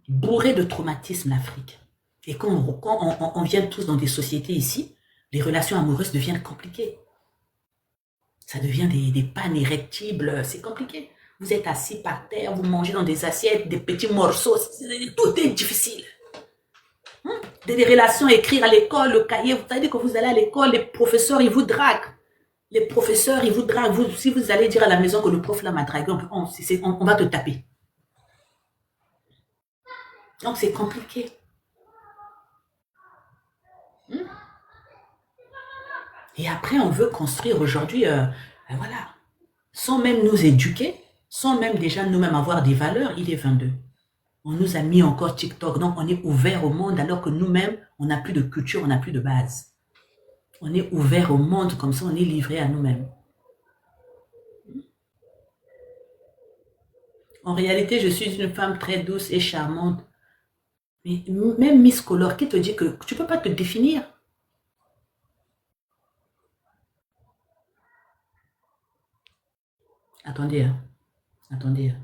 bourré de traumatismes, l'Afrique. Et quand on vient tous dans des sociétés ici, les relations amoureuses deviennent compliquées. Ça devient des pannes érectibles, c'est compliqué. Vous êtes assis par terre, vous mangez dans des assiettes, des petits morceaux, tout est difficile. Des relations, écrire à l'école, le cahier, vous savez que vous allez à l'école, les professeurs, ils vous draguent. Les professeurs, ils vous draguent. Si vous allez dire à la maison que le prof là m'a dragué, on va te taper. Donc c'est compliqué. Et après, on veut construire aujourd'hui, voilà, sans même nous éduquer, sans même déjà nous-mêmes avoir des valeurs, il est 22. On nous a mis encore TikTok, donc on est ouvert au monde alors que nous-mêmes, on n'a plus de culture, on n'a plus de base. On est ouvert au monde, comme ça on est livré à nous-mêmes. En réalité, je suis une femme très douce et charmante. Mais même Miss Color, qui te dit que tu ne peux pas te définir? Attendez, hein. Attendez. Hein.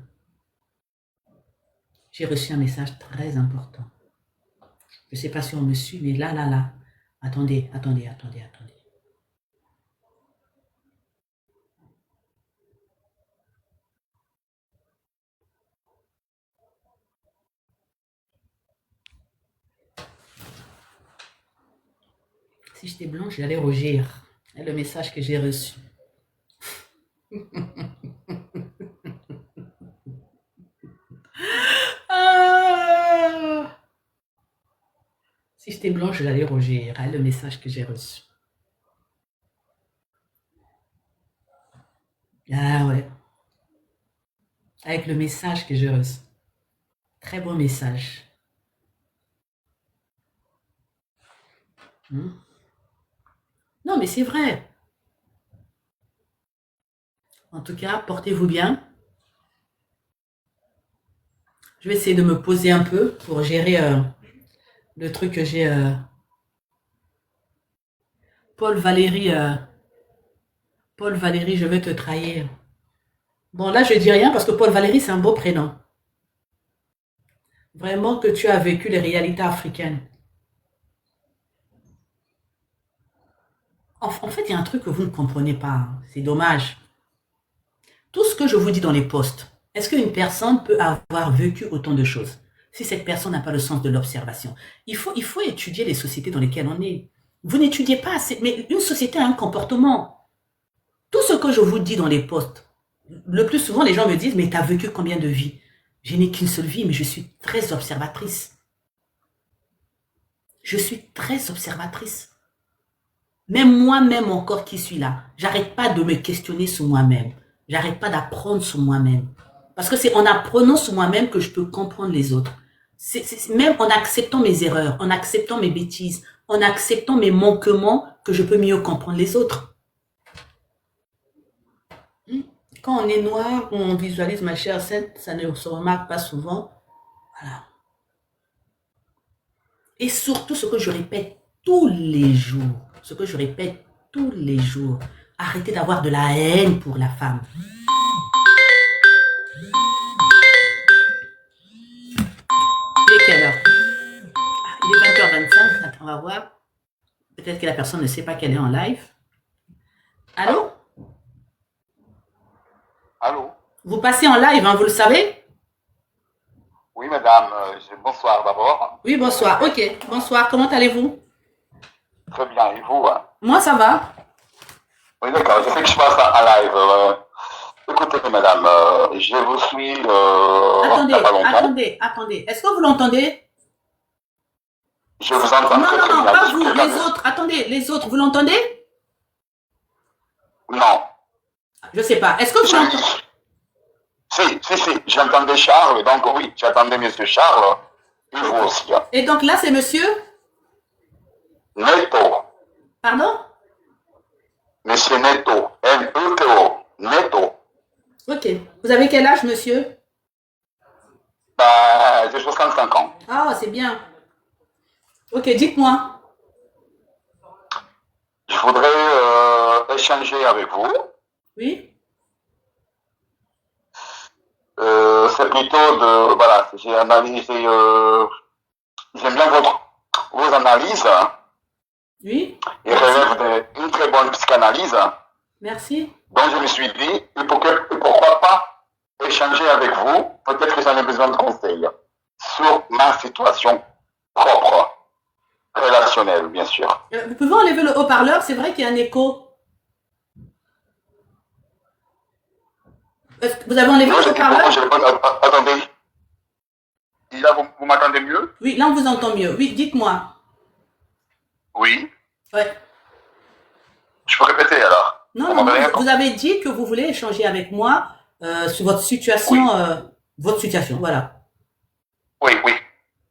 J'ai reçu un message très important. Je ne sais pas si on me suit, mais là. Attendez. Si j'étais blanche, j'allais rougir. Et le message que j'ai reçu. Ah! Si j'étais blanche, j'allais rougir. Et le message que j'ai reçu. Ah ouais. Avec le message que j'ai reçu. Très bon message. Non, mais c'est vrai. En tout cas, portez-vous bien. Je vais essayer de me poser un peu pour gérer le truc que j'ai. Paul Valéry, je vais te trahir. Bon, là, je dis rien parce que Paul Valéry, c'est un beau prénom. Vraiment que tu as vécu les réalités africaines. En fait, il y a un truc que vous ne comprenez pas. Hein. C'est dommage. Tout ce que je vous dis dans les posts, est-ce qu'une personne peut avoir vécu autant de choses si cette personne n'a pas le sens de l'observation? Il faut étudier les sociétés dans lesquelles on est. Vous n'étudiez pas assez, mais une société a un comportement. Tout ce que je vous dis dans les posts, le plus souvent, les gens me disent, mais tu as vécu combien de vies? Je n'ai qu'une seule vie, mais je suis très observatrice. Je suis très observatrice. Même moi-même encore qui suis là, j'arrête pas de me questionner sur moi-même. J'arrête pas d'apprendre sur moi-même. Parce que c'est en apprenant sur moi-même que je peux comprendre les autres. Même en acceptant mes erreurs, en acceptant mes bêtises, en acceptant mes manquements, que je peux mieux comprendre les autres. Quand on est noir, on visualise ma chère sainte, ça ne se remarque pas souvent. Voilà. Et surtout ce que je répète tous les jours, arrêtez d'avoir de la haine pour la femme. Il est quelle heure? Il est 20h25, attends, on va voir. Peut-être que la personne ne sait pas qu'elle est en live. Allô? Allô? Vous passez en live, hein, vous le savez? Oui, madame. Bonsoir d'abord. Oui, bonsoir. Ok, bonsoir. Comment allez-vous? Très bien. Et vous? Moi, ça va. Oui, d'accord. Je sais que je passe en live. Écoutez, madame, je vous suis il n'y a pas longtemps. Attendez. Est-ce que vous l'entendez? Je vous entends Non, très non, très non, bien. pas vous, les autres. Attendez, les autres, vous l'entendez? Non. Je sais pas. Est-ce que vous l'entendez? Si. J'entendais Charles, donc oui, j'attendais monsieur Charles. Et vous aussi. Et donc là, c'est monsieur? Neto. Pardon? Monsieur Neto. N-E-T-O. Neto. Ok. Vous avez quel âge, monsieur? Bah, j'ai 65 ans. Ah, c'est bien. Ok, dites-moi. Je voudrais échanger avec vous. Oui? c'est plutôt de, voilà, j'ai analysé, j'aime bien vos analyses. Oui. Ils relèvent d'une très bonne psychanalyse. Merci. Donc je me suis dit, pourquoi pas échanger avec vous, peut-être que j'en ai besoin de conseils, sur ma situation propre, relationnelle, bien sûr. Vous pouvez enlever le haut-parleur, c'est vrai qu'il y a un écho. Vous avez enlevé le haut-parleur? Attendez. Là, vous m'entendez mieux? Oui, là on vous entend mieux. Oui, dites-moi. Oui. Ouais. Je peux répéter alors? Non, non, vous avez dit que vous voulez échanger avec moi sur votre situation, voilà. Oui, oui.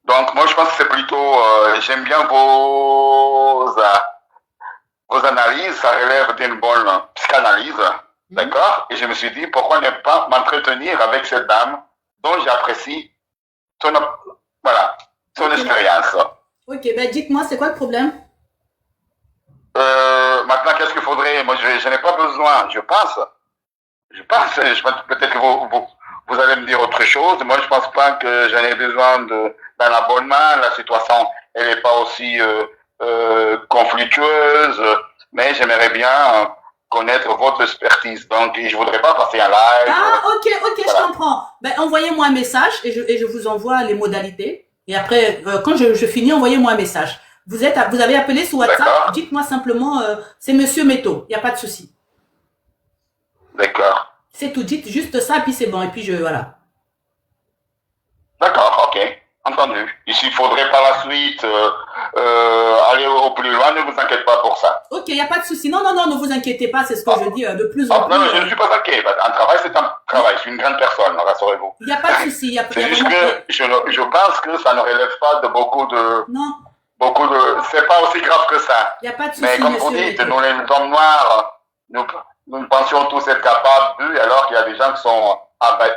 Donc, moi, je pense que c'est plutôt, j'aime bien vos analyses, ça relève d'une bonne psychanalyse, d'accord? Et je me suis dit, pourquoi ne pas m'entretenir avec cette dame dont j'apprécie son expérience. Ok, ben dites-moi, c'est quoi le problème? Maintenant, qu'est-ce qu'il faudrait? Moi, je n'ai pas besoin, je pense peut-être que vous allez me dire autre chose. Moi, je pense pas que j'en ai besoin d'un abonnement. La situation, elle n'est pas aussi conflictueuse, mais j'aimerais bien connaître votre expertise. Donc, je voudrais pas passer un live. Ah, ok, voilà. Je comprends. Ben, envoyez-moi un message et je vous envoie les modalités. Et après, quand je finis, envoyez-moi un message. Vous avez appelé sur WhatsApp. Dites-moi simplement, c'est Monsieur Métaux. Il n'y a pas de souci. D'accord. C'est tout, dites juste ça, et puis c'est bon, et puis voilà. D'accord, ok, entendu. Ici, il faudrait par la suite aller au plus loin, ne vous inquiétez pas pour ça. Ok, il n'y a pas de souci. Non, ne vous inquiétez pas, c'est ce que je dis de plus en plus. Non, je ne suis pas inquiet. Un travail, c'est un travail. Je suis une grande personne, rassurez-vous. Il n'y a pas de souci. C'est juste que je pense que ça ne relève pas de beaucoup de... Non. C'est pas aussi grave que ça. Il n'y a pas de souci, mais comme vous dites, nous les hommes noirs, nous pensions tous être capables alors qu'il y a des gens qui sont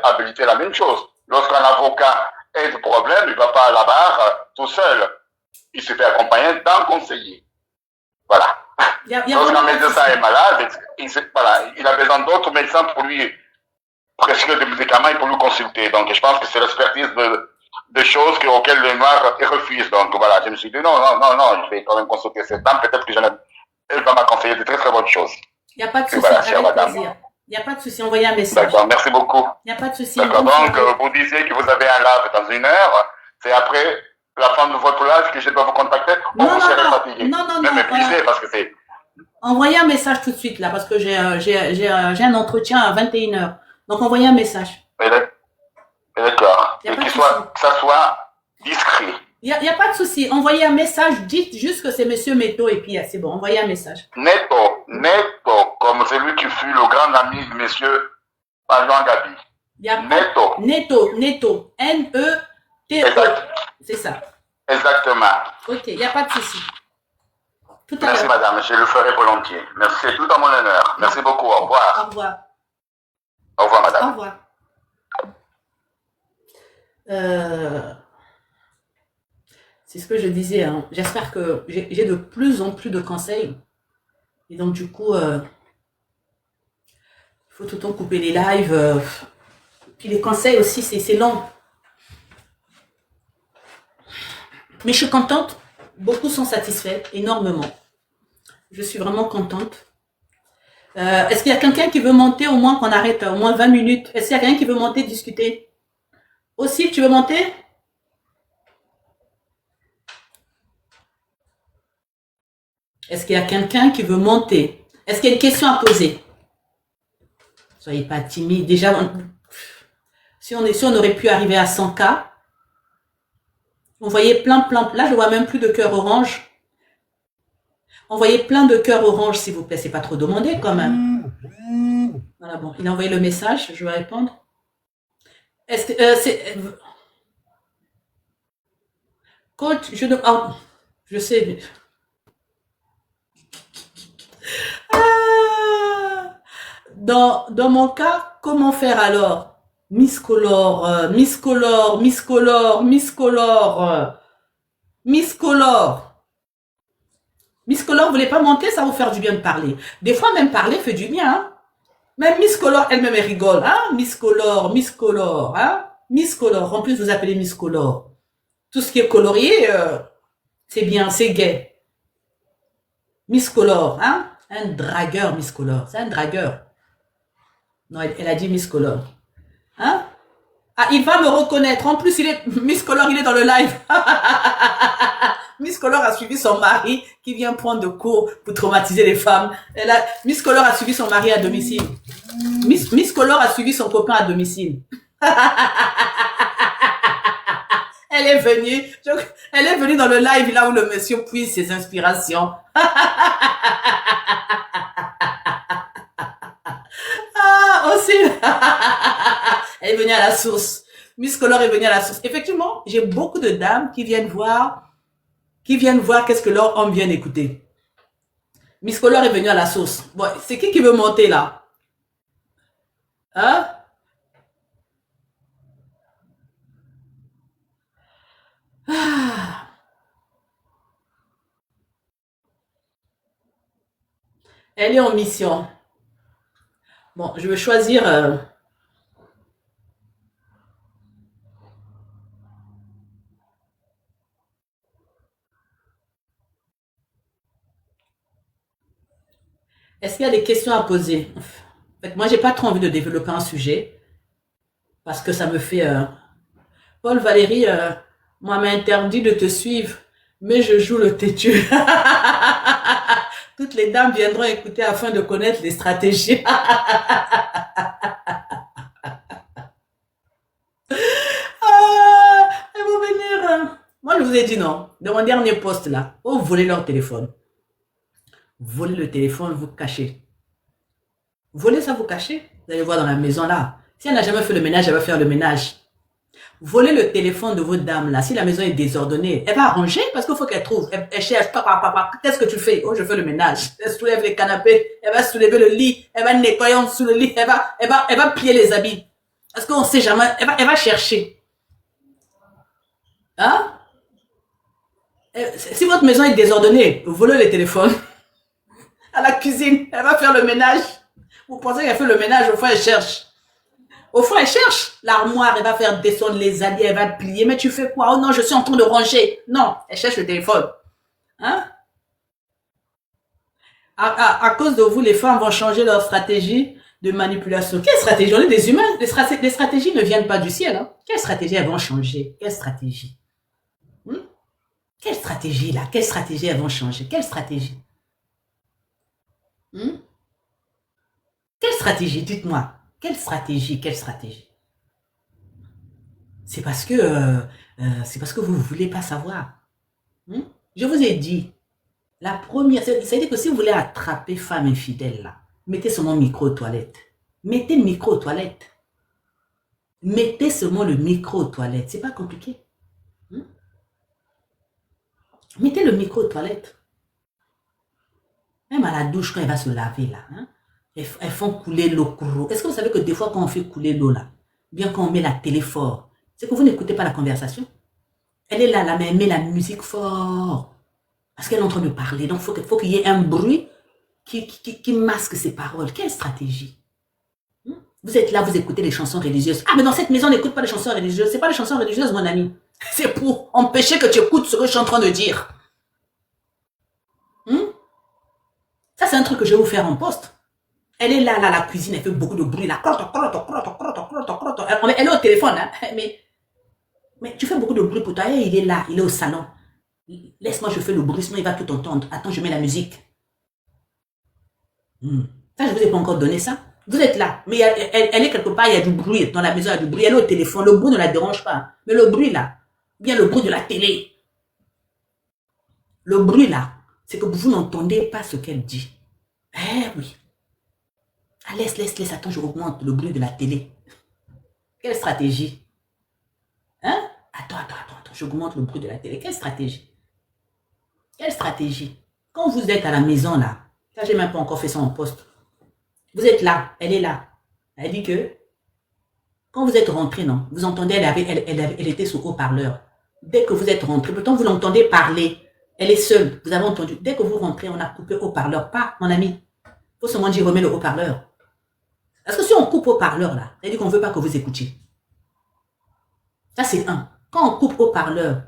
habilités à la même chose. Lorsqu'un avocat a des problèmes, il ne va pas à la barre tout seul. Il se fait accompagner d'un conseiller. Voilà. Lorsqu'un médecin est malade, il a besoin d'autres médecins pour lui prescrire des médicaments et pour lui consulter. Donc je pense que c'est l'expertise de choses auxquelles les Noirs refusent. Donc voilà, je me suis dit non, je vais quand même consulter cette dame, peut-être qu'elle va m'acconseiller de très très bonnes choses. Il n'y a pas de souci, voilà, avec plaisir. Il n'y a pas de souci, envoyez un message. D'accord, merci beaucoup. Il n'y a pas de souci. D'accord, donc vous disiez que vous avez un live dans 1 heure, c'est après la fin de votre live que je dois vous contacter ou vous serez fatigué? Non. Même épuisé parce que c'est... Envoyez un message tout de suite là, parce que j'ai un entretien à 21h. Donc envoyez un message. D'accord. Et que ça soit discret. Il n'y a pas de souci. Envoyez un message. Dites juste que c'est Monsieur Métaux et puis c'est bon. Envoyez un message. Neto, comme celui qui fut le grand ami de Monsieur Jean Gabi. Neto. N-E-T-O. C'est ça. Exactement. Ok, il n'y a pas de souci. Merci madame, je le ferai volontiers. Merci, c'est tout à mon honneur. Merci beaucoup, au revoir. Au revoir. Au revoir madame. Au revoir. C'est ce que je disais, hein. J'espère que j'ai de plus en plus de conseils. Et donc du coup, il faut tout le temps couper les lives. Puis les conseils aussi, c'est long. Mais je suis contente. Beaucoup sont satisfaits, énormément. Je suis vraiment contente. Est-ce qu'il y a quelqu'un qui veut monter, au moins qu'on arrête au moins 20 minutes? Est-ce qu'il y a quelqu'un qui veut monter, discuter? Aussi, tu veux monter? Est-ce qu'il y a quelqu'un qui veut monter? Est-ce qu'il y a une question à poser? Soyez pas timide. Déjà, si on aurait pu arriver à 100K, on voyait plein. Là, je vois même plus de cœur orange. Envoyez plein de cœurs orange, s'il vous plaît. C'est pas trop demandé, quand même. Voilà, bon. Il a envoyé le message. Je vais répondre. Est-ce que c'est... Coach, je sais... Dans mon cas, comment faire alors? Miss Color, vous voulez pas monter, ça va vous faire du bien de parler. Des fois, même parler fait du bien. Hein? Même Miss Color, elle-même, elle rigole. Hein? Miss Color, hein? Miss Color. En plus, vous appelez Miss Color. Tout ce qui est colorié, c'est bien, c'est gay. Miss Color, hein? Un dragueur, Miss Color. C'est un dragueur. Non, elle a dit Miss Color. Hein? Ah, il va me reconnaître. En plus, Miss Color, il est dans le live. Miss Color a suivi son mari qui vient prendre de cours pour traumatiser les femmes. Miss Color a suivi son mari à domicile. Miss Color a suivi son copain à domicile. Elle est venue dans le live là où le monsieur puise ses inspirations. Aussi. Elle est venue à la source. Miss Color est venue à la source. Effectivement, j'ai beaucoup de dames qui viennent voir qu'est-ce que leur homme vient d'écouter. Miss Color est venue à la source. Bon, c'est qui veut monter là? Hein? Ah. Elle est en mission. Bon, je vais choisir... Est-ce qu'il y a des questions à poser? En fait, moi, j'ai pas trop envie de développer un sujet parce que ça me fait... Paul Valérie, moi, m'a interdit de te suivre, mais je joue le têtu. Toutes les dames viendront écouter afin de connaître les stratégies. Elles vont venir. Moi, je vous ai dit non. De mon dernier poste là, vous volez leur téléphone. Volez le téléphone, vous cachez. Volez ça, vous cachez. Vous allez voir dans la maison là. Si elle n'a jamais fait le ménage, elle va faire le ménage. Volez le téléphone de votre dame là. Si la maison est désordonnée, elle va arranger parce qu'il faut qu'elle trouve. Elle cherche. Papa, qu'est-ce que tu fais? Oh, je fais le ménage. Elle soulève les canapés. Elle va soulever le lit. Elle va nettoyer en dessous le lit. Elle va plier les habits. Parce qu'on ne sait jamais. Elle va chercher. Hein? Si votre maison est désordonnée, volez le téléphone. À la cuisine, elle va faire le ménage. Vous pensez qu'elle fait le ménage, au fond elle cherche. Au fond elle cherche. L'armoire, elle va faire descendre les habits, elle va plier. Mais tu fais quoi? Oh non, je suis en train de ranger. Non, elle cherche le téléphone. Hein? À cause de vous, les femmes vont changer leur stratégie de manipulation. Quelle stratégie? On est des humains. Les stratégies ne viennent pas du ciel. Hein? Quelle stratégie elles vont changer? Quelle stratégie? Quelle stratégie là? Quelle stratégie elles vont changer? Quelle stratégie? Quelle stratégie? Dites-moi. Quelle stratégie? Quelle stratégie? C'est parce que vous ne voulez pas savoir. Je vous ai dit, la première, c'est-à-dire que si vous voulez attraper femme infidèle là, mettez seulement micro aux toilettes. Mettez micro aux toilettes. Mettez seulement le micro aux toilettes. C'est pas compliqué. Mettez le micro aux toilettes. Même à la douche, quand elle va se laver là, elles font couler l'eau. Est-ce que vous savez que des fois, quand on fait couler l'eau là, bien quand on met la télé fort, c'est que vous n'écoutez pas la conversation. Elle est là, mais elle met la musique fort. Parce qu'elle est en train de parler. Donc, il faut qu'il y ait un bruit qui masque ses paroles. Quelle stratégie? Vous êtes là, vous écoutez les chansons religieuses. Ah, mais dans cette maison, on n'écoute pas les chansons religieuses. C'est pas les chansons religieuses, mon ami. C'est pour empêcher que tu écoutes ce que je suis en train de dire. Ça, c'est un truc que je vais vous faire en poste. Elle est là, la cuisine, elle fait beaucoup de bruit, là. Elle est au téléphone, hein. Mais tu fais beaucoup de bruit pour toi. Il est là, il est au salon. Laisse-moi, je fais le bruit, sinon il va tout entendre. Attends, je mets la musique. Ça, je ne vous ai pas encore donné ça. Vous êtes là, mais elle est quelque part, il y a du bruit. Dans la maison, il y a du bruit. Elle est au téléphone. Le bruit ne la dérange pas. Mais le bruit, là, bien le bruit de la télé. Le bruit, là, c'est que vous n'entendez pas ce qu'elle dit. Eh oui. Ah, laisse, attends, je augmente le bruit de la télé. Quelle stratégie? Hein? Attends, j'augmente le bruit de la télé. Quelle stratégie? Quelle stratégie? Quand vous êtes à la maison, là, ça, j'ai même pas encore fait ça en poste. Vous êtes là, elle est là. Elle dit que, quand vous êtes rentré, non, vous entendez, elle était sous haut-parleur. Dès que vous êtes rentré, pourtant vous l'entendez parler. Elle est seule, vous avez entendu. Dès que vous rentrez, on a coupé haut-parleur. Pas, mon ami. Il faut seulement dire, remets le haut-parleur. Parce que si on coupe haut-parleur, là, ça veut dire qu'on ne veut pas que vous écoutiez. Ça, c'est un. Quand on coupe haut-parleur,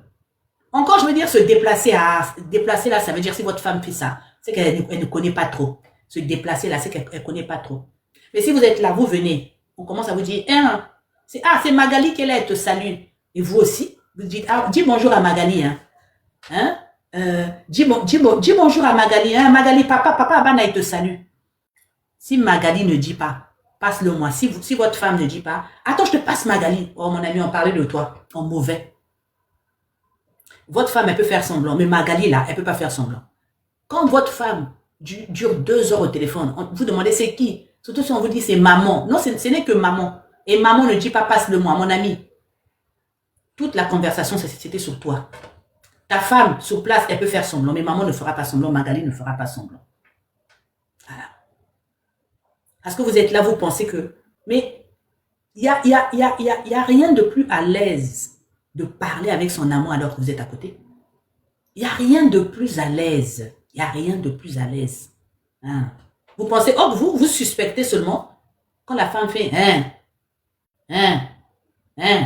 encore, je veux dire, se déplacer là, ça veut dire si votre femme fait ça, c'est qu'elle ne connaît pas trop. Se déplacer là, c'est qu'elle ne connaît pas trop. Mais si vous êtes là, vous venez, on commence à vous dire, c'est Magali qui est là, elle te salue. Et vous aussi, vous dites, dis bonjour à Magali, dis bonjour à Magali, Magali, papa, Abana, il te salue. Si Magali ne dit pas, passe-le moi. Si votre femme ne dit pas, attends, je te passe Magali. Oh, mon ami, on parlait de toi, en mauvais. Votre femme, elle peut faire semblant, mais Magali, là, elle ne peut pas faire semblant. Quand votre femme dure 2 heures au téléphone, vous demandez c'est qui? Surtout si on vous dit c'est maman. Non, ce n'est que maman. Et maman ne dit pas passe-le moi, mon ami. Toute la conversation, c'était sur toi. Ta femme, sur place, elle peut faire semblant, mais maman ne fera pas semblant, Magali ne fera pas semblant. Voilà. Parce que vous êtes là, vous pensez que... Mais il n'y a rien de plus à l'aise de parler avec son amant alors que vous êtes à côté. Il n'y a rien de plus à l'aise. Il n'y a rien de plus à l'aise. Vous pensez, vous suspectez seulement quand la femme fait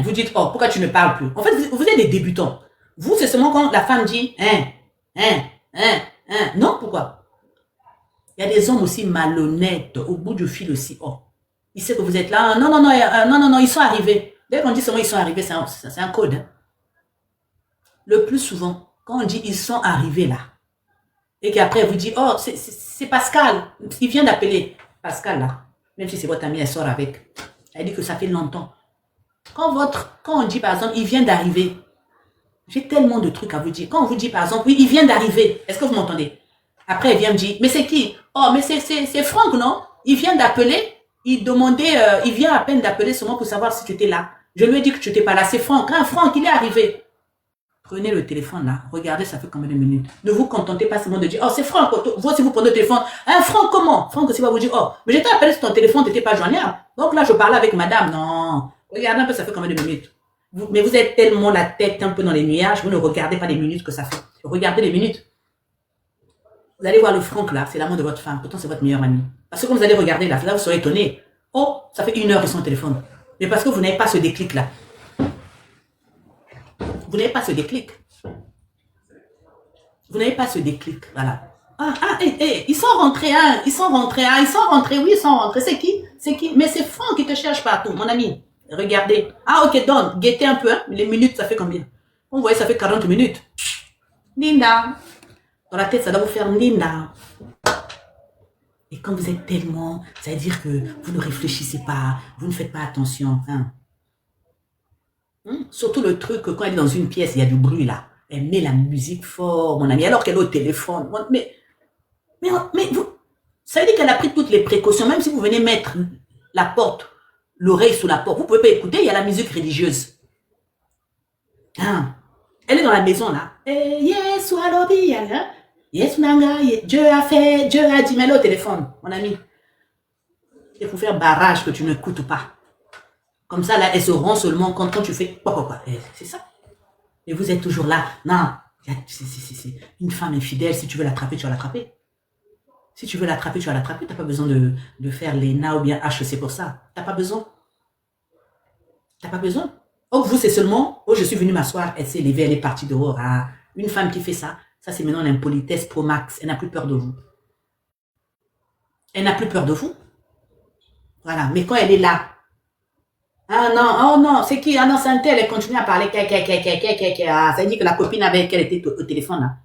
vous dites, pourquoi tu ne parles plus? En fait, vous êtes des débutants. Vous, c'est seulement quand la femme dit non, pourquoi? Il y a des hommes aussi malhonnêtes, au bout du fil aussi. Il sait que vous êtes là. Non, ils sont arrivés. Dès qu'on dit seulement ils sont arrivés, c'est un code. Hein. Le plus souvent, quand on dit ils sont arrivés là, et qu'après vous dit, c'est Pascal, il vient d'appeler. Pascal là, même si c'est votre amie, elle sort avec. Elle dit que ça fait longtemps. Quand on dit par exemple, il vient d'arriver, j'ai tellement de trucs à vous dire. Quand on vous dit par exemple, oui, il vient d'arriver, est-ce que vous m'entendez? Après, elle vient me dire, mais c'est qui? Mais c'est Franck, non? Il vient d'appeler, il vient à peine d'appeler seulement pour savoir si tu étais là. Je lui ai dit que tu n'étais pas là, c'est Franck. Franck, il est arrivé. Prenez le téléphone là, regardez, ça fait combien de minutes. Ne vous contentez pas seulement de dire, c'est Franck. Vous aussi, vous prenez le téléphone. Franck, comment? Franck aussi va vous dire, mais j'étais appelé sur ton téléphone, tu n'étais pas joignable. Donc là, je parlais avec madame. Non. Regardez un peu, ça fait combien de minutes. Mais vous êtes tellement la tête un peu dans les nuages, vous ne regardez pas les minutes que ça fait. Regardez les minutes. Vous allez voir le Franck là, c'est l'amant de votre femme. Pourtant, c'est votre meilleur ami. Parce que quand vous allez regarder là, vous serez étonné. Ça fait 1 heure sur son téléphone. Mais parce que vous n'avez pas ce déclic là. Vous n'avez pas ce déclic. Vous n'avez pas ce déclic. Voilà. Ils sont rentrés, Ils sont rentrés, oui, ils sont rentrés. C'est qui? Mais c'est Franck qui te cherche partout, mon ami. Regardez. Ok, donc, guettez un peu, Les minutes, ça fait combien? On voit, ça fait 40 minutes. Linda. Dans la tête, ça doit vous faire Linda. Et quand vous êtes tellement, ça veut dire que vous ne réfléchissez pas, vous ne faites pas attention. Surtout le truc que quand elle est dans une pièce, il y a du bruit là. Elle met la musique fort, mon ami, alors qu'elle est au téléphone. Mais vous, ça veut dire qu'elle a pris toutes les précautions, même si vous venez mettre la porte, l'oreille sous la porte, vous ne pouvez pas écouter, il y a la musique religieuse. Elle est dans la maison là. Yes, yes, Nanga, Dieu a dit, mais elle est au téléphone, mon ami. Il faut faire barrage que tu n'écoutes pas. Comme ça, là, elles se rendent seulement quand tu fais quoi. C'est ça. Et vous êtes toujours là. Non, c'est une femme infidèle, si tu veux l'attraper, tu vas l'attraper. Si tu veux l'attraper, tu vas l'attraper. Tu n'as pas besoin de faire l'ENA ou bien HEC pour ça. Tu n'as pas besoin. Tu n'as pas besoin. Vous, c'est seulement, je suis venue m'asseoir, elle s'est levée, elle est partie dehors. Une femme qui fait ça, ça c'est maintenant l'impolitesse pro max. Elle n'a plus peur de vous. Elle n'a plus peur de vous. Voilà. Mais quand elle est là, non, c'est qui? Non, c'est un tel, elle continue à parler, ça veut dire que la copine avec elle était au téléphone, là.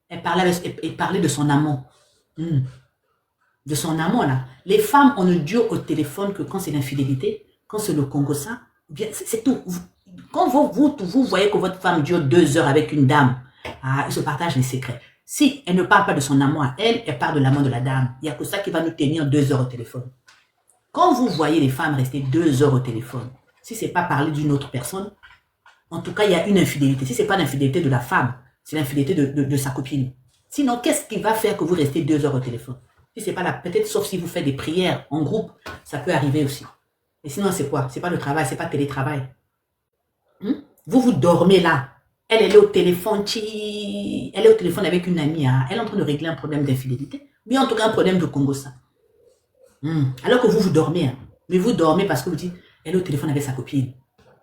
Elle parlait de son amant. De son amant, là. Les femmes, on ne dure au téléphone que quand c'est l'infidélité, quand c'est le Congo, ça, bien, c'est tout. Quand vous voyez que votre femme dure 2 heures avec une dame, elle se partage les secrets. Si elle ne parle pas de son amant à elle, elle parle de l'amant de la dame. Il n'y a que ça qui va nous tenir 2 heures au téléphone. Quand vous voyez les femmes rester 2 heures au téléphone, si ce n'est pas parler d'une autre personne, en tout cas, il y a une infidélité. Si ce n'est pas l'infidélité de la femme, c'est l'infidélité de sa copine. Sinon, qu'est-ce qui va faire que vous restez 2 heures au téléphone? Si c'est pas là, peut-être sauf si vous faites des prières en groupe, ça peut arriver aussi. Et sinon, c'est quoi? C'est pas le travail, c'est pas le télétravail. Vous dormez là. Elle est au téléphone. Elle est au téléphone avec une amie. Elle est en train de régler un problème d'infidélité. Mais en tout cas, un problème de Congo, ça. Alors que vous dormez. Mais vous dormez parce que vous dites, elle est au téléphone avec sa copine.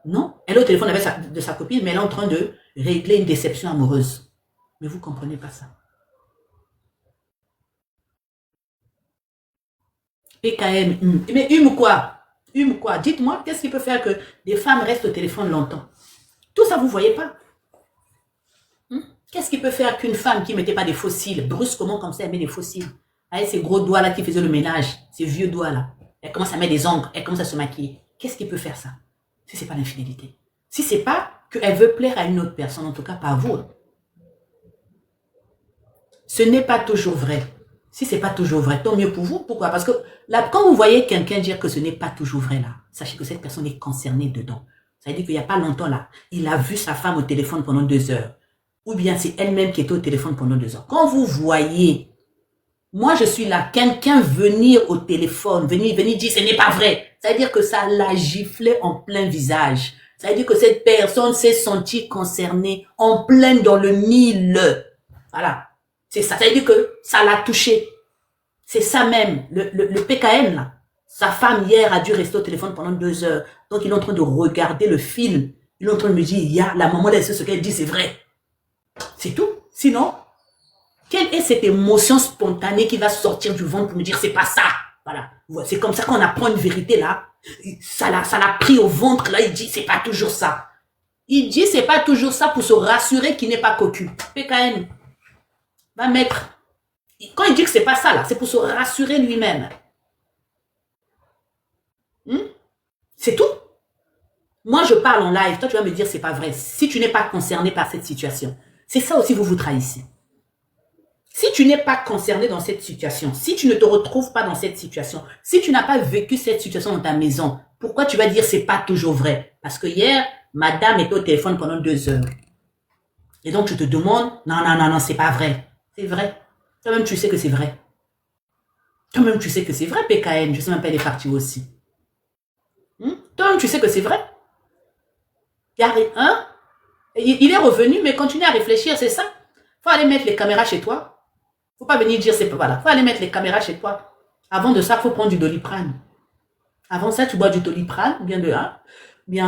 Non, elle est au téléphone avec de sa copine, mais elle est en train de régler une déception amoureuse. Mais vous ne comprenez pas ça. PKM, mais hume quoi? Hume quoi? Dites-moi, qu'est-ce qui peut faire que des femmes restent au téléphone longtemps? Tout ça, vous ne voyez pas. Qu'est-ce qui peut faire qu'une femme qui ne mettait pas des fossiles, brusquement comme ça, elle met des fossiles, avec ces gros doigts là qui faisaient le ménage, ces vieux doigts là, elle commence à mettre des ongles, elle commence à se maquiller. Qu'est-ce qui peut faire ça? Si ce n'est pas l'infidélité. Si ce n'est pas qu'elle veut plaire à une autre personne, en tout cas pas à vous. Ce n'est pas toujours vrai. Si ce n'est pas toujours vrai, tant mieux pour vous. Pourquoi? Parce que là, quand vous voyez quelqu'un dire que ce n'est pas toujours vrai là, sachez que cette personne est concernée dedans. Ça veut dire qu'il n'y a pas longtemps là, il a vu sa femme au téléphone pendant 2 heures. Ou bien c'est elle-même qui était au téléphone pendant 2 heures. Quand vous voyez, moi je suis là, quelqu'un venir au téléphone, venir dire ce n'est pas vrai. Ça veut dire que ça l'a giflé en plein visage. Ça veut dire que cette personne s'est sentie concernée en plein dans le mille. Voilà. C'est ça. Ça veut dire que ça l'a touché. C'est ça même. Le PKM là. Sa femme hier a dû rester au téléphone pendant 2 heures. Donc il est en train de regarder le film. Il est en train de me dire, il y a la maman, elle sait ce qu'elle dit, c'est vrai. C'est tout. Sinon, quelle est cette émotion spontanée qui va sortir du ventre pour me dire c'est pas ça? Voilà. C'est comme ça qu'on apprend une vérité là. Ça l'a pris au ventre là. Il dit c'est pas toujours ça. Il dit c'est pas toujours ça pour se rassurer qu'il n'est pas cocu. PKN va mettre. Quand il dit que c'est pas ça là, c'est pour se rassurer lui-même. C'est tout. Moi je parle en live. Toi tu vas me dire c'est pas vrai. Si tu n'es pas concerné par cette situation. C'est ça aussi, vous vous trahissez. Si tu n'es pas concerné dans cette situation, si tu ne te retrouves pas dans cette situation, si tu n'as pas vécu cette situation dans ta maison, pourquoi tu vas dire c'est pas toujours vrai? Parce que hier, madame était au téléphone pendant 2 heures. Et donc tu te demandes, non, c'est pas vrai. C'est vrai. Toi-même tu sais que c'est vrai. Toi-même tu sais que c'est vrai, PKN. Je sais même pas, elle est partie aussi. Toi-même tu sais que c'est vrai. Hein? Il est revenu, mais continue à réfléchir, c'est ça. Faut aller mettre les caméras chez toi. Faut pas venir dire c'est pas voilà. Faut aller mettre les caméras chez toi. Avant de ça, faut prendre du Doliprane. Avant ça, tu bois du Doliprane, bien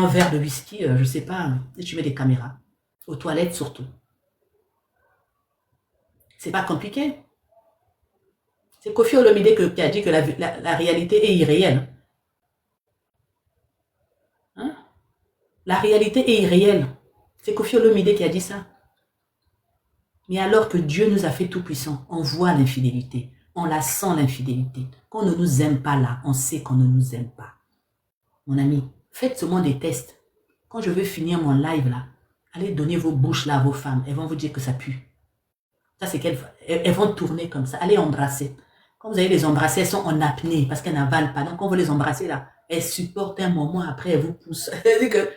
un verre de whisky, je sais pas, et tu mets des caméras. Aux toilettes surtout. C'est pas compliqué. C'est Kofi Olomide qui a dit que la réalité est irréelle. Hein? La réalité est irréelle. C'est Kofi Olomide qui a dit ça. Mais alors que Dieu nous a fait tout puissant, on voit l'infidélité. On la sent l'infidélité. Quand on ne nous aime pas là, on sait qu'on ne nous aime pas. Mon ami, faites seulement des tests. Quand je vais finir mon live là, allez donner vos bouches là à vos femmes. Elles vont vous dire que ça pue. Ça c'est qu'elles vont tourner comme ça. Allez embrasser. Quand vous allez les embrasser, elles sont en apnée parce qu'elles n'avalent pas. Donc quand vous les embrassez là, elles supportent un moment, après elles vous poussent. C'est-à-dire que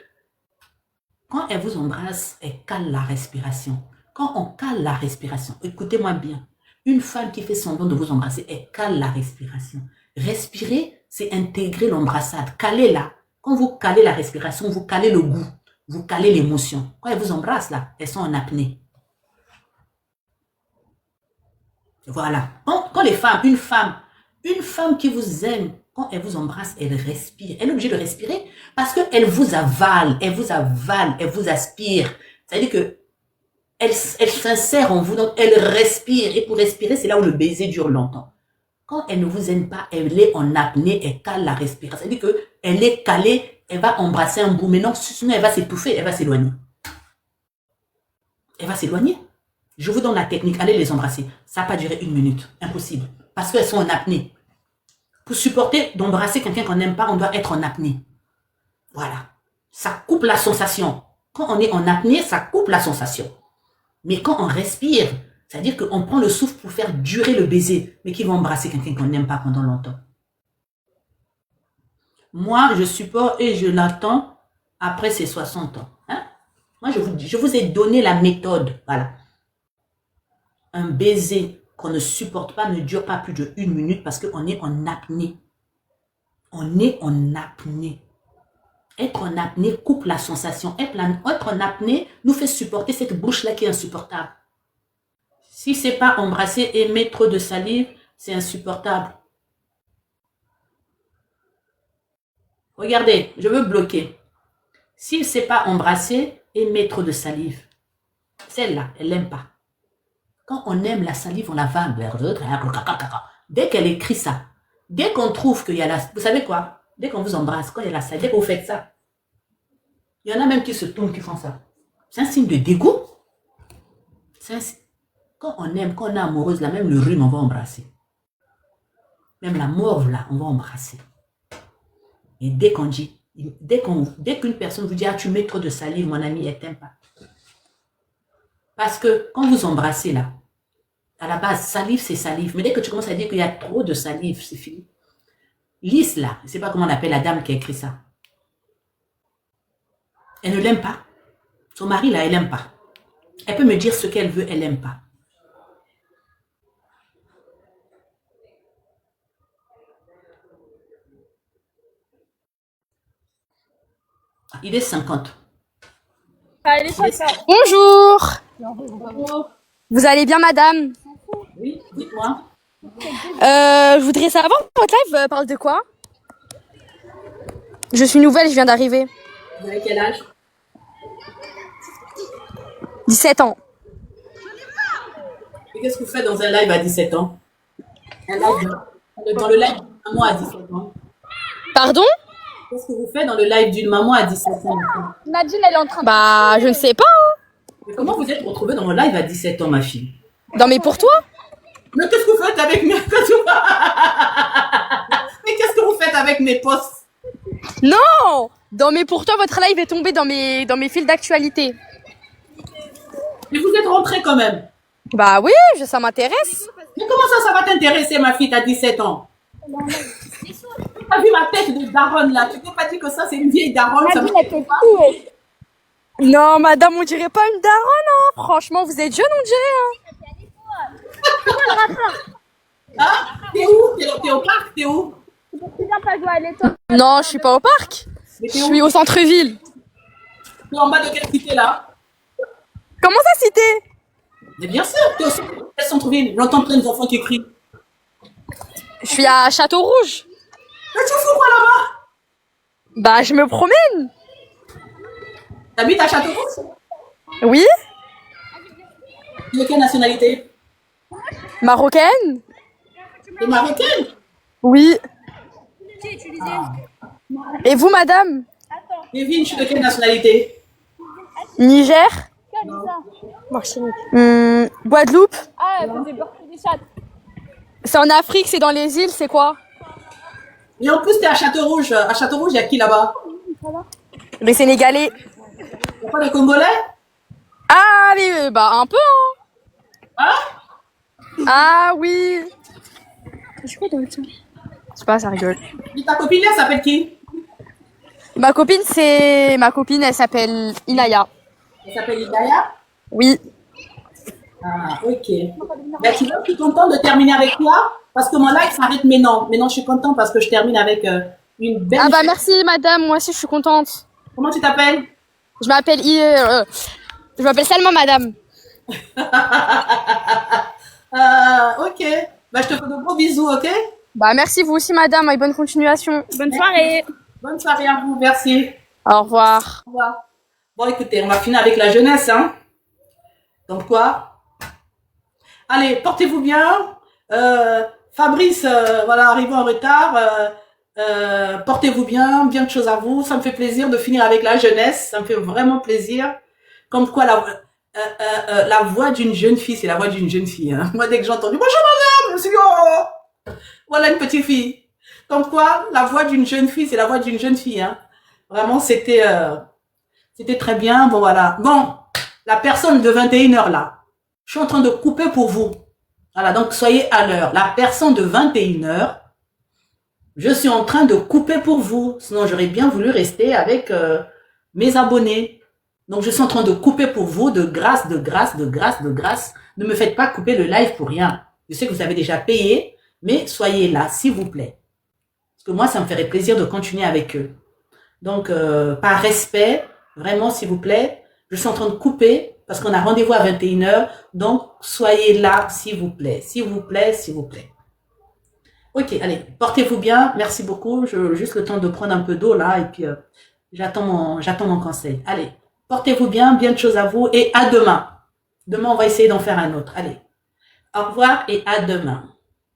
quand elles vous embrassent, elles calent la respiration. Quand on cale la respiration, écoutez-moi bien, une femme qui fait semblant de vous embrasser, elle cale la respiration. Respirer, c'est intégrer l'embrassade. Calez-la. Quand vous calez la respiration, vous calez le goût, vous calez l'émotion. Quand elles vous embrassent là, elles sont en apnée. Voilà. Quand les femmes, une femme qui vous aime, quand elle vous embrasse, elle respire. Elle est obligée de respirer parce qu'elle vous avale, elle vous aspire. C'est-à-dire que elle s'insère en vous, donc elle respire. Et pour respirer, c'est là où le baiser dure longtemps. Quand elle ne vous aime pas, elle est en apnée, elle cale la respiration. C'est-à-dire qu'elle est calée, elle va embrasser un bout. Mais non, sinon elle va s'étouffer, elle va s'éloigner. Elle va s'éloigner. Je vous donne la technique, allez les embrasser. Ça n'a pas duré 1 minute, impossible. Parce qu'elles sont en apnée. Pour supporter d'embrasser quelqu'un qu'on n'aime pas, on doit être en apnée. Voilà. Ça coupe la sensation. Quand on est en apnée, ça coupe la sensation. Mais quand on respire, c'est-à-dire qu'on prend le souffle pour faire durer le baiser, mais qui va embrasser quelqu'un qu'on n'aime pas pendant longtemps. Moi, je supporte et je l'attends après ses 60 ans. Hein? Moi, je vous ai donné la méthode. Voilà. Un baiser qu'on ne supporte pas ne dure pas plus de 1 minute parce qu'on est en apnée. On est en apnée. Être en apnée coupe la sensation. Être en apnée nous fait supporter cette bouche-là qui est insupportable. Si c'est pas embrasser, aimer trop de salive, c'est insupportable. Regardez, je veux bloquer. S'il ne sait pas embrasser et met trop de salive, celle-là, elle n'aime pas. Quand on aime la salive, on la va vers l'autre. Dès qu'elle écrit ça, dès qu'on trouve qu'il y a la... Vous savez quoi? Dès qu'on vous embrasse, quand il y a la salive, dès que vous faites ça, il y en a même qui se tournent, qui font ça. C'est un signe de dégoût. Quand on aime, quand on est amoureuse, là, même le rhume, on va embrasser. Même la morve, là, on va embrasser. Et dès qu'on dit, dès qu'une personne vous dit, ah, tu mets trop de salive, mon ami, elle t'aime pas. Parce que quand vous embrassez, là, à la base, salive, c'est salive. Mais dès que tu commences à dire qu'il y a trop de salive, c'est fini. Lise, là, je ne sais pas comment on appelle la dame qui a écrit ça. Elle ne l'aime pas. Son mari, là, elle n'aime pas. Elle peut me dire ce qu'elle veut, elle n'aime pas. Il est 50. Bonjour. Bonjour. Vous allez bien, madame? Oui, dites-moi. Je voudrais savoir, votre live parle de quoi? Je suis nouvelle, je viens d'arriver. Vous avez quel âge? 17 ans. Et qu'est-ce que vous faites dans un live à 17 ans? Dans le live d'une maman à 17 ans. Pardon? Qu'est-ce que vous faites dans le live d'une maman à 17 ans? Nadine, elle est en train de... Bah, je ne sais pas. Mais comment vous êtes retrouvée dans mon live à 17 ans, ma fille? Non, mais pour toi? Mais qu'est-ce que vous faites avec mes... Mais qu'est-ce que vous faites avec mes posts? Non! Non, mais pour toi, votre live est tombé dans mes fils d'actualité. Mais vous êtes rentrée quand même. Bah oui, ça m'intéresse. Mais comment ça va t'intéresser, ma fille, t'as 17 ans? T'as vu ma tête de daronne, là? Tu t'es pas dit que ça, c'est une vieille daronne? Ça me fait pas. Non, madame, on dirait pas une daronne, hein. Franchement, vous êtes jeune, on dirait, hein. Hein? T'es où? T'es au parc? T'es où? Non, je suis pas au parc. Mais Je t'es où? suis au centre-ville. T'es en bas de quelle cité, là? Comment ça, cité? Mais bien sûr, t'es au centre-ville. J'entends plein d'enfants qui crient. Je suis à Château-Rouge. Mais tu fous quoi là-bas? Bah, je me promène. T'habites à Châteaurouge? Oui, De quelle nationalité? marocaine. T'es marocaine? Oui. Et vous, madame? Kevin, je suis de quelle nationalité? Niger. Guadeloupe. C'est en Afrique, c'est dans les îles, c'est quoi? Et en plus, t'es à Châteaurouge. À Châteaurouge, il y a qui là-bas? Les Sénégalais. Y'a pas de Congolais? Ah, mais bah, un peu, hein. Hein? Ah, oui. Je sais pas, ça rigole. Et ta copine, elle s'appelle qui? Ma copine, elle s'appelle Inaya. Elle s'appelle Idaya? Oui. Ah, ok. Ben, tu vois, je suis contente de terminer avec toi parce que mon live s'arrête maintenant. Maintenant, je suis contente parce que je termine avec une belle... Ah, bah, merci, madame. Moi aussi, je suis contente. Comment tu t'appelles? Je m'appelle Salma, madame. Ok. Ben, je te fais de gros bisous, ok? Bah, merci, vous aussi, madame, et bonne continuation. Bonne soirée. Bonne soirée à vous, merci. Au revoir. Au revoir. Bon, écoutez, on va finir avec la jeunesse, hein. Donc quoi? Allez, portez-vous bien. Fabrice, voilà, arrivé en retard. Portez-vous bien, bien de choses à vous. Ça me fait plaisir de finir avec la jeunesse. Ça me fait vraiment plaisir. Comme quoi, la voix d'une jeune fille, c'est la voix d'une jeune fille. Hein. Moi, dès que j'ai entendu, bonjour madame, je me suis dit, oh, voilà une petite fille. Comme quoi, la voix d'une jeune fille, c'est la voix d'une jeune fille. Hein. Vraiment, c'était très bien. Bon, voilà. Bon, la personne de 21h là, je suis en train de couper pour vous. Voilà, donc soyez à l'heure. La personne de 21h, je suis en train de couper pour vous. Sinon, j'aurais bien voulu rester avec mes abonnés. Donc, je suis en train de couper pour vous de grâce, de grâce, de grâce, de grâce. Ne me faites pas couper le live pour rien. Je sais que vous avez déjà payé, mais soyez là, s'il vous plaît. Parce que moi, ça me ferait plaisir de continuer avec eux. Donc, par respect, vraiment, s'il vous plaît, je suis en train de couper parce qu'on a rendez-vous à 21h. Donc, soyez là, s'il vous plaît. S'il vous plaît, s'il vous plaît. Ok, allez, portez-vous bien. Merci beaucoup. Juste le temps de prendre un peu d'eau là et puis J'attends mon conseil. Allez, portez-vous bien, bien de choses à vous et à demain. Demain, on va essayer d'en faire un autre. Allez, au revoir et à demain.